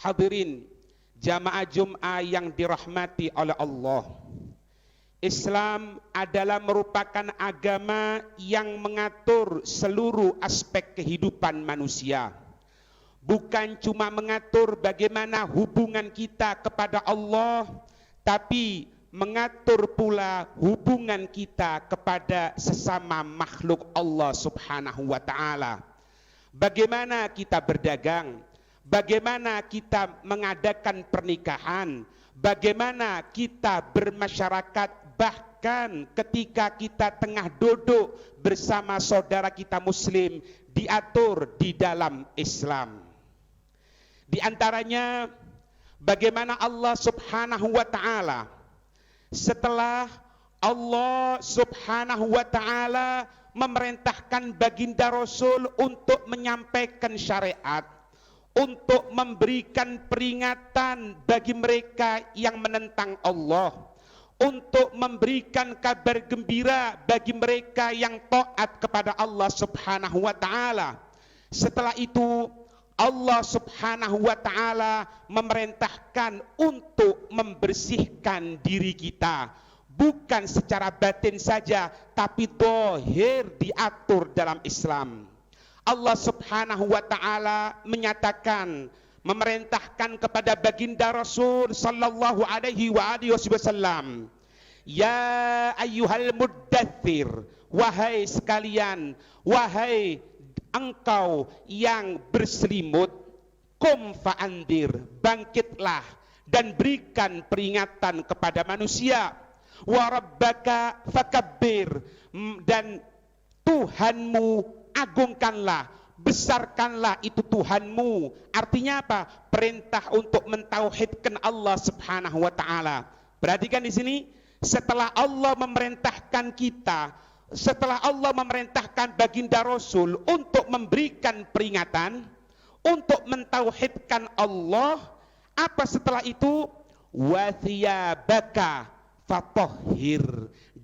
Hadirin jamaah Jum'ah yang dirahmati oleh Allah, Islam adalah merupakan agama yang mengatur seluruh aspek kehidupan manusia. Bukan cuma mengatur bagaimana hubungan kita kepada Allah, tapi mengatur pula hubungan kita kepada sesama makhluk Allah Subhanahu wa ta'ala. Bagaimana kita berdagang, bagaimana kita mengadakan pernikahan, bagaimana kita bermasyarakat, bahkan ketika kita tengah duduk bersama saudara kita muslim, diatur di dalam Islam. Di antaranya bagaimana Allah Subhanahu wa ta'ala, setelah Allah Subhanahu wa ta'ala memerintahkan baginda Rasul untuk menyampaikan syariat, untuk memberikan peringatan bagi mereka yang menentang Allah, untuk memberikan kabar gembira bagi mereka yang taat kepada Allah Subhanahu wa ta'ala. Setelah itu Allah Subhanahu wa ta'ala memerintahkan untuk membersihkan diri kita, bukan secara batin saja, tapi zahir diatur dalam Islam. Allah Subhanahu wa ta'ala menyatakan, memerintahkan kepada baginda Rasul sallallahu alaihi wasallam, ya ayyuhal muddathir, wahai sekalian, wahai engkau yang berselimut, kum fa'andir, bangkitlah dan berikan peringatan kepada manusia, wa rabbaka fakabbir, dan Tuhanmu agungkanlah, besarkanlah itu Tuhanmu. Artinya apa? Perintah untuk mentauhidkan Allah Subhanahu wa ta'ala. Perhatikan di sini, setelah Allah memerintahkan kita, setelah Allah memerintahkan baginda Rasul untuk memberikan peringatan, untuk mentauhidkan Allah, apa setelah itu? Wa thiyabaka fatahhir,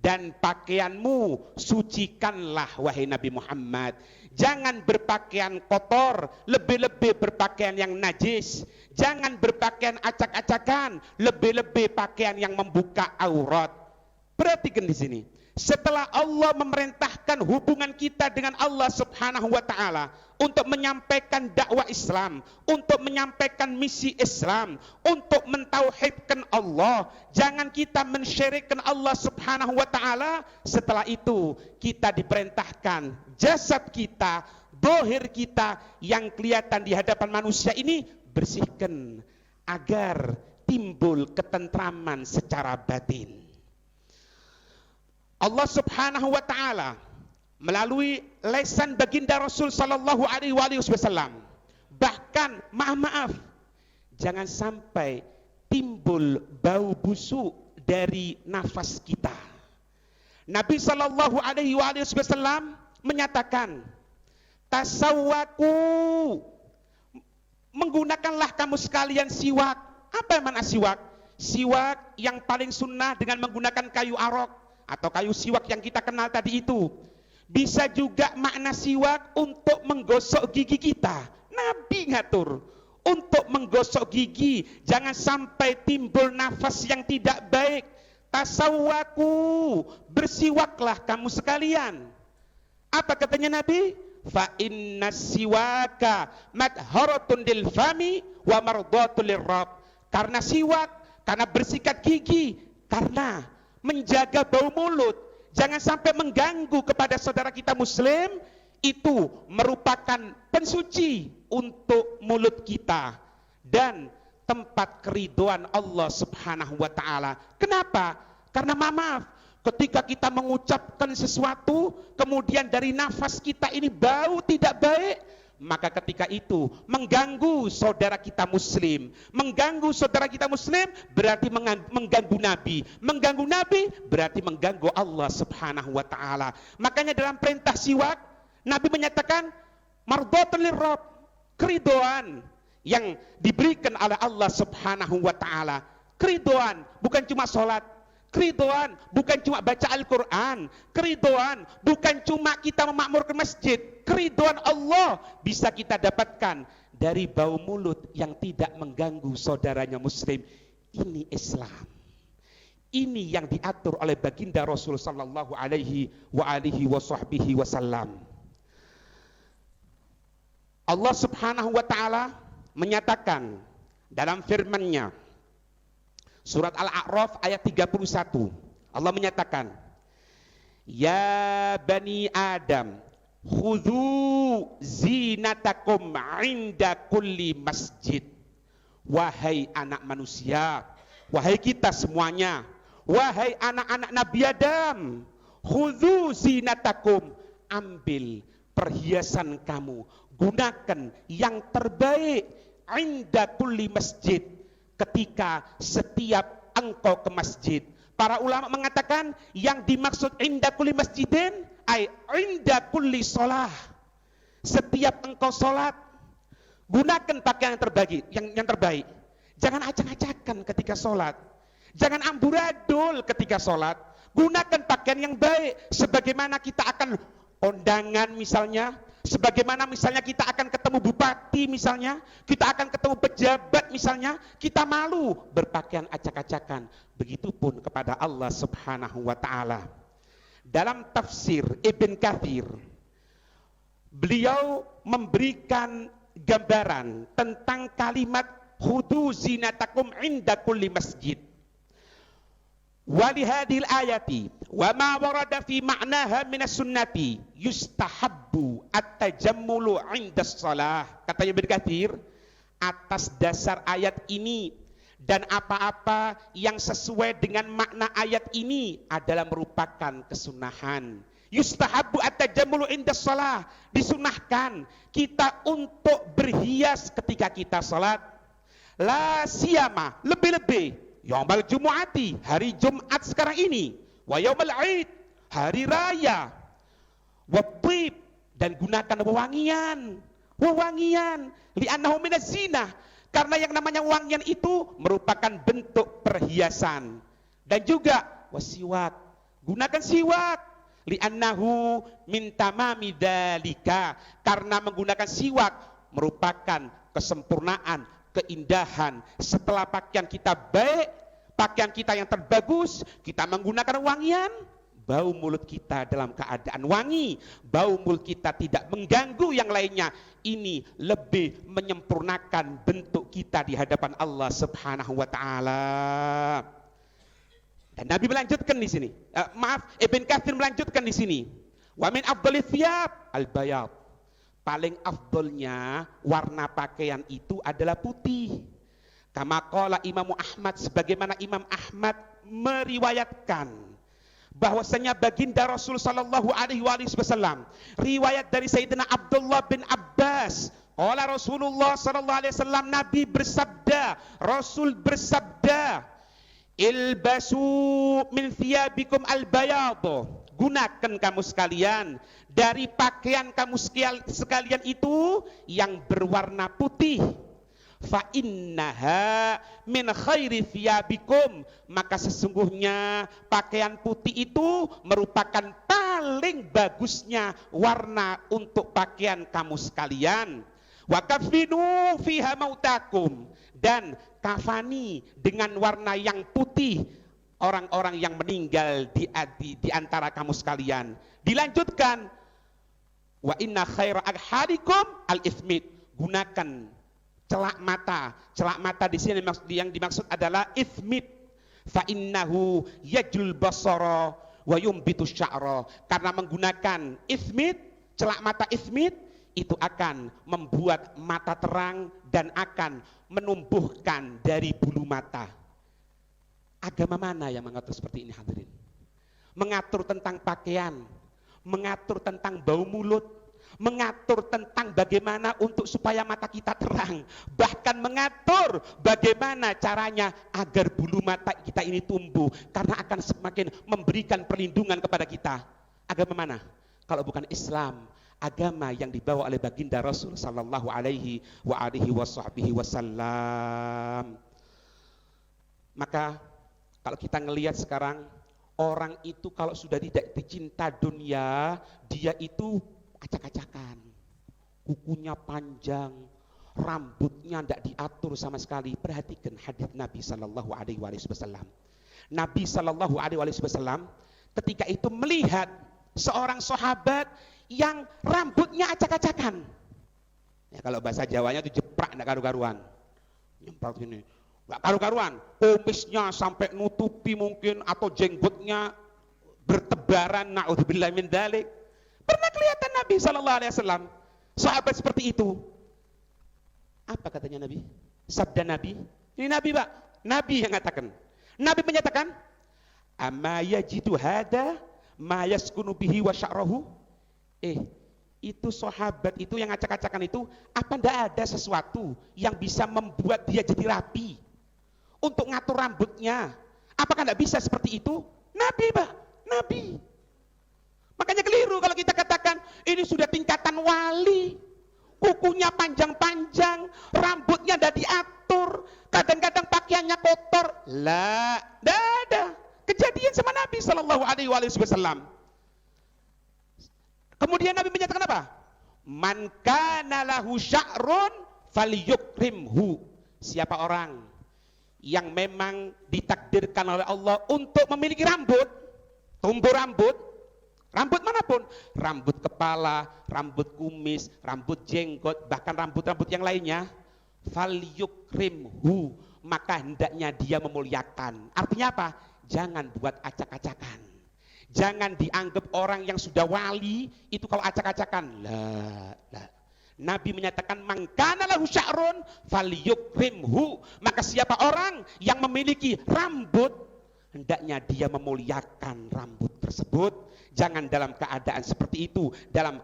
dan pakaianmu sucikanlah wahai Nabi Muhammad. Jangan berpakaian kotor, lebih-lebih berpakaian yang najis. Jangan berpakaian acak-acakan, lebih-lebih pakaian yang membuka aurat. Perhatikan di sini. Setelah Allah memerintahkan hubungan kita dengan Allah Subhanahu wa ta'ala untuk menyampaikan dakwah Islam, untuk menyampaikan misi Islam, untuk mentauhidkan Allah, jangan kita mensyirikkan Allah Subhanahu wa ta'ala. Setelah itu kita diperintahkan jasad kita, zahir kita yang kelihatan di hadapan manusia ini bersihkan agar timbul ketentraman secara batin. Allah Subhanahu wa ta'ala melalui lisan baginda Rasul sallallahu alaihi wasallam, bahkan maaf, jangan sampai timbul bau busuk dari nafas kita. Nabi sallallahu alaihi wasallam menyatakan, tasawwaku, menggunakanlah kamu sekalian siwak. Apa makna siwak? Siwak yang paling sunnah dengan menggunakan kayu arok atau kayu siwak yang kita kenal tadi itu. Bisa juga makna siwak untuk menggosok gigi kita. Nabi ngatur untuk menggosok gigi, jangan sampai timbul nafas yang tidak baik. Tasawwaku, bersiwaklah kamu sekalian. Apa katanya Nabi? Fa inna siwaka madharatun lil fami wa mardatul lirrabb. Karena siwak, karena bersikat gigi, karena menjaga bau mulut, jangan sampai mengganggu kepada saudara kita muslim, itu merupakan pensuci untuk mulut kita dan tempat keridhaan Allah Subhanahu wa ta'ala. Kenapa? Karena maaf, ketika kita mengucapkan sesuatu, kemudian dari nafas kita ini bau tidak baik, maka ketika itu mengganggu saudara kita muslim. Mengganggu saudara kita muslim berarti mengganggu Nabi. Mengganggu Nabi berarti mengganggu Allah Subhanahu wa ta'ala. Makanya dalam perintah siwak, Nabi menyatakan mardatul lirrabb, keridhaan yang diberikan oleh Allah Subhanahu wa ta'ala. Keridhaan bukan cuma sholat, Keridhaan bukan cuma baca Al-Quran. Keridhaan bukan cuma kita memakmurkan masjid. Keridhaan Allah bisa kita dapatkan dari bau mulut yang tidak mengganggu saudaranya muslim. Ini Islam. Ini yang diatur oleh baginda Rasul sallallahu alaihi wasallam. Allah Subhanahu wa taala menyatakan dalam firman-Nya surat Al-A'raf ayat 31. Allah menyatakan, "Ya bani Adam, khudhu zinatakum 'inda kulli masjid." Wahai anak manusia, wahai kita semuanya, wahai anak-anak Nabi Adam, khudhu zinatakum, ambil perhiasan kamu, gunakan yang terbaik 'inda kulli masjid, ketika setiap engkau ke masjid. Para ulama mengatakan yang dimaksud inda kulli masjidin ay inda kulli sholah. Setiap engkau sholat, gunakan pakaian yang terbaik, yang terbaik. Jangan acak-acakan ketika sholat. Jangan amburadul ketika sholat. Gunakan pakaian yang baik. Sebagaimana kita akan kondangan misalnya, sebagaimana misalnya kita akan ketemu bupati misalnya, kita akan ketemu pejabat misalnya, kita malu berpakaian acak-acakan. Begitupun kepada Allah Subhanahu wa taala. Dalam tafsir Ibn Katsir, beliau memberikan gambaran tentang kalimat khudhu zinatakum inda kulli masjid. Walihadil ayati wa ma warada fi ma'naha minas sunnati yustahabbu at-tajammulu 'inda shalah. Kata Ibnu Katsir, atas dasar ayat ini dan apa-apa yang sesuai dengan makna ayat ini adalah merupakan kesunahan. Yustahabbu at-tajammulu 'inda shalah, disunahkan kita untuk berhias ketika kita salat. La siyama, lebih-lebih Yaumal Jumu'ati, hari Jumat sekarang ini, wa Yaumal Aid, hari raya, wa Tib, dan gunakan wewangian, li'annahu minaz zinah, karena yang namanya wewangian itu merupakan bentuk perhiasan. Dan juga wasiwak, gunakan siwak, li'annahu min tamami dzalika, karena menggunakan siwak merupakan kesempurnaan, keindahan. Setelah pakaian kita baik, pakaian kita yang terbagus, kita menggunakan wangian, bau mulut kita dalam keadaan wangi, bau mulut kita tidak mengganggu yang lainnya. Ini lebih menyempurnakan bentuk kita di hadapan Allah Subhanahu wa taala. Dan Nabi melanjutkan di sini. Ibn Katsir melanjutkan di sini. Wa min afdhalith thiyab al-bayad. Paling afdolnya warna pakaian itu adalah putih. Kama qala Imam Ahmad, sebagaimana Imam Ahmad meriwayatkan bahwasanya baginda Rasul sallallahu alaihi wasallam, riwayat dari Sayyidina Abdullah bin Abbas, qala Rasulullah sallallahu alaihi wasallam, Nabi bersabda, Rasul bersabda, ilbasu min thiyabikum al-bayad, gunakan kamu sekalian dari pakaian kamu sekalian itu yang berwarna putih. Fa innaha min khairi thiyabikum, maka sesungguhnya pakaian putih itu merupakan paling bagusnya warna untuk pakaian kamu sekalian. Wa kafinu fiha mautakum, dan kafani dengan warna yang putih orang-orang yang meninggal di antara kamu sekalian. Dilanjutkan, wa inna khaira agharikum al-ithmit, gunakan celak mata. Celak mata di sini yang dimaksud adalah ithmit. Fa innahu yajul basara wa yumbitu sya'ra, karena menggunakan ithmit, celak mata ithmit itu akan membuat mata terang dan akan menumbuhkan dari bulu mata. Agama mana yang mengatur seperti ini hadirin? Mengatur tentang pakaian, mengatur tentang bau mulut, mengatur tentang bagaimana untuk supaya mata kita terang, bahkan mengatur bagaimana caranya agar bulu mata kita ini tumbuh, karena akan semakin memberikan perlindungan kepada kita. Agama mana? Kalau bukan Islam, agama yang dibawa oleh baginda Rasul sallallahu alaihi wasallam. Maka Kalau kita ngelihat sekarang, orang itu kalau sudah tidak dicinta dunia, dia itu acak-acakan. Kukunya panjang, rambutnya tidak diatur sama sekali. Perhatikan hadis Nabi Sallallahu Alaihi Wasallam. Nabi Sallallahu Alaihi Wasallam ketika itu melihat seorang sahabat yang rambutnya acak-acakan. Ya, kalau bahasa Jawanya itu jeprak, tidak karu-karuan. Nyemprot gini, nggak karu-karuan. Kumisnya sampai nutupi mungkin, atau jenggotnya bertebaran. Na'udzubillah min dzalik. Pernah kelihatan Nabi Sallallahu Alaihi Wasallam sahabat seperti itu. Apa katanya Nabi? Sabda Nabi. Ini Nabi, Pak. Nabi yang mengatakan. Nabi menyatakan, "Amma yajidu hada ma yaskunu bihi wa sya'rahu." Itu sahabat itu yang acak-acakan itu, apa ndak ada sesuatu yang bisa membuat dia jadi rapi untuk ngatur rambutnya? Apakah ndak bisa seperti itu? Nabi, Pak. Nabi. Makanya keliru kalau kita katakan ini sudah tingkatan wali. Kukunya panjang-panjang, rambutnya ndak diatur, kadang-kadang pakaiannya kotor. Lah, ndak ada kejadian sama Nabi Sallallahu Alaihi Wasallam. Kemudian Nabi menyatakan apa? Man kana lahu sya'run falyukrimhu. Siapa orang yang memang ditakdirkan oleh Allah untuk memiliki rambut, tumbuh rambut, rambut manapun, rambut kepala, rambut kumis, rambut jenggot, bahkan rambut-rambut yang lainnya, falyukrimhu, maka hendaknya dia memuliakan. Artinya apa? Jangan buat acak-acakan. Jangan dianggap orang yang sudah wali itu kalau acak-acakan. Lah. Nabi menyatakan man kana lahu sya'run falyukrimhu, maka siapa orang yang memiliki rambut, hendaknya dia memuliakan rambut tersebut. Jangan dalam keadaan seperti itu, dan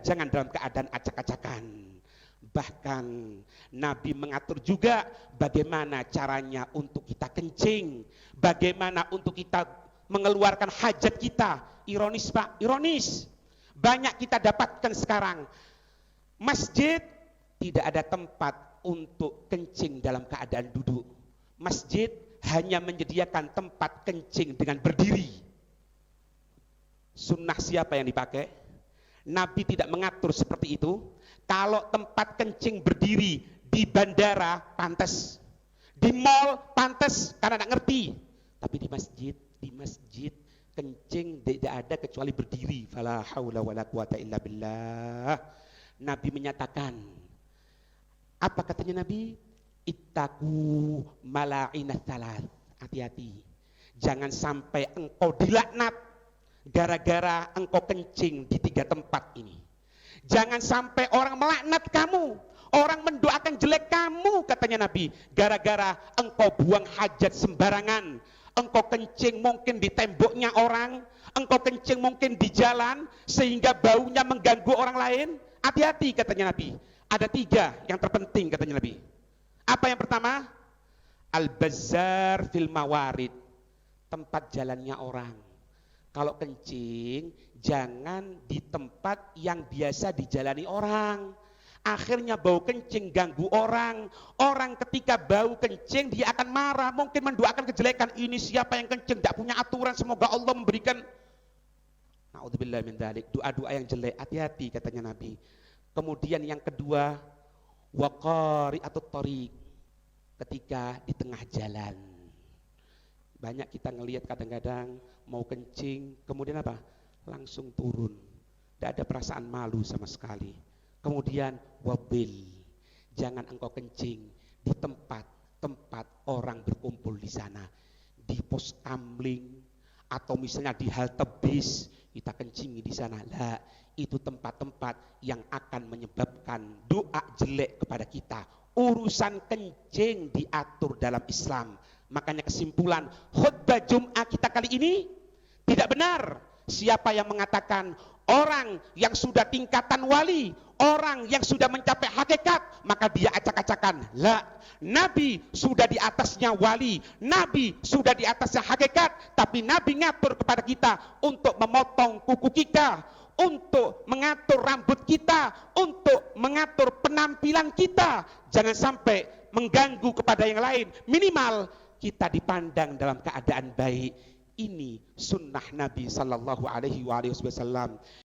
jangan dalam keadaan acak-acakan. Bahkan Nabi mengatur juga bagaimana caranya untuk kita kencing, bagaimana untuk kita mengeluarkan hajat kita. Ironis, Pak, ironis. Banyak kita dapatkan sekarang, masjid tidak ada tempat untuk kencing dalam keadaan duduk. Masjid hanya menyediakan tempat kencing dengan berdiri. Sunnah siapa yang dipakai? Nabi tidak mengatur seperti itu. Kalau tempat kencing berdiri di bandara pantas, di mall pantas karena tidak ngerti. Tapi di masjid kencing tidak ada kecuali berdiri. Fala haula wala quwata illa billah. Nabi menyatakan, apa katanya Nabi? Ittaqu mala'inat salat. Hati-hati, jangan sampai engkau dilaknat gara-gara engkau kencing di 3 tempat ini. Jangan sampai orang melaknat kamu, orang mendoakan jelek kamu, katanya Nabi, gara-gara engkau buang hajat sembarangan. Engkau kencing mungkin di temboknya orang, engkau kencing mungkin di jalan sehingga baunya mengganggu orang lain. Hati-hati, katanya Nabi. Ada 3 yang terpenting, katanya Nabi. Apa yang pertama? Al-bazzar fil mawarid, tempat jalannya orang. Kalau kencing jangan di tempat yang biasa dijalani orang. Akhirnya bau kencing ganggu orang. Orang ketika bau kencing dia akan marah, mungkin mendoakan kejelekan. Ini siapa yang kencing, tidak punya aturan, semoga Allah memberikan. Na'udzubillah min dzalik, doa-doa yang jelek. Hati-hati, katanya Nabi. Kemudian yang kedua, waqari atau thariq, ketika di tengah jalan. Banyak kita ngelihat kadang-kadang mau kencing, kemudian apa? Langsung turun. Tidak ada perasaan malu sama sekali. Kemudian wabil, jangan engkau kencing di tempat orang berkumpul di sana, di pos kamling atau misalnya di halte bis kita kencingi di sana. Lah, itu tempat-tempat yang akan menyebabkan doa jelek kepada kita. Urusan kencing diatur dalam Islam. Makanya kesimpulan khutbah Jum'ah kita kali ini tidak benar. Siapa yang mengatakan orang yang sudah tingkatan wali, orang yang sudah mencapai hakikat, maka dia acak-acakan. La, Nabi sudah di atasnya wali, Nabi sudah di atasnya hakikat, tapi Nabi ngatur kepada kita untuk memotong kuku kita, untuk mengatur rambut kita, untuk mengatur penampilan kita. Jangan sampai mengganggu kepada yang lain. Minimal kita dipandang dalam keadaan baik. Ini sunnah Nabi Sallallahu Alaihi Wasallam.